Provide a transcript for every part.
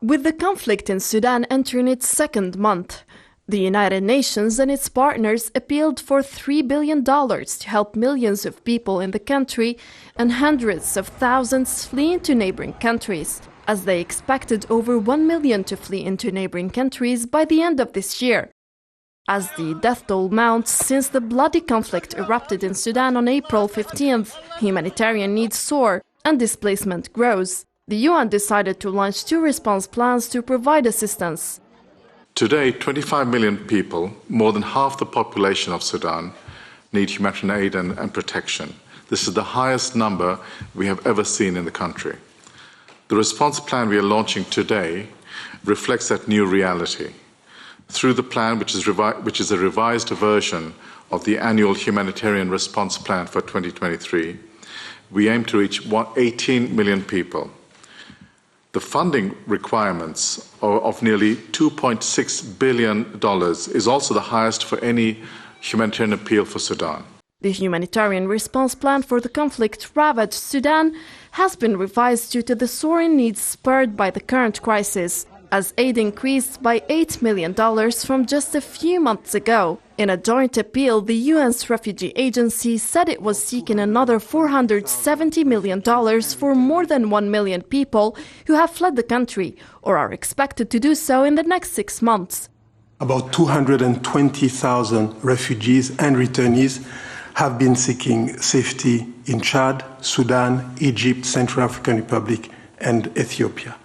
With the conflict in Sudan entering its second month, the United Nations and its partners appealed for $3 billion to help millions of people in the country and hundreds of thousands flee into neighboring countries, as they expected over 1 million to flee into neighboring countries by the end of this year. As the death toll mounts since the bloody conflict erupted in Sudan on April 15th, humanitarian needs soar and displacement grows. The UN decided to launch 2 response plans to provide assistance. Today, 25 million people, more than half the population of Sudan, need humanitarian aid and protection. This is the highest number we have ever seen in the country. The response plan we are launching today reflects that new reality. Through the plan, which is a revised version of the annual humanitarian response plan for 2023, we aim to reach 18 million people. The funding requirements of nearly $2.6 billion is also the highest for any humanitarian appeal for Sudan. The humanitarian response plan for the conflict-ravaged Sudan has been revised due to the soaring needs spurred by the current crisis, as aid increased by $8 million from just a few months ago. In a joint appeal, the UN's refugee agency said it was seeking another $470 million for more than 1 million people who have fled the country or are expected to do so in the next 6 months. About 220,000 refugees and returnees have been seeking safety in Chad, Sudan, Egypt, Central African Republic, and Ethiopia.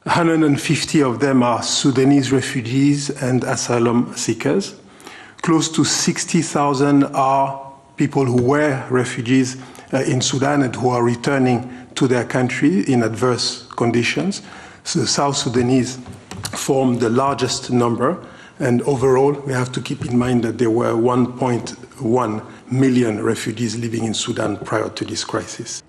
150 of them are Sudanese refugees and asylum seekers. Close to 60,000 are people who were refugees in Sudan and who are returning to their country in adverse conditions. So the South Sudanese form the largest number, and overall we have to keep in mind that there were 1.1 million refugees living in Sudan prior to this crisis.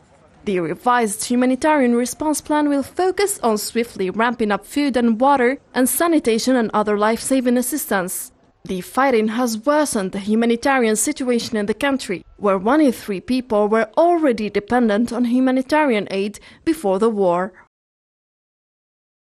The revised humanitarian response plan will focus on swiftly ramping up food and water and sanitation and other life-saving assistance. The fighting has worsened the humanitarian situation in the country, where 1 in 3 people were already dependent on humanitarian aid before the war.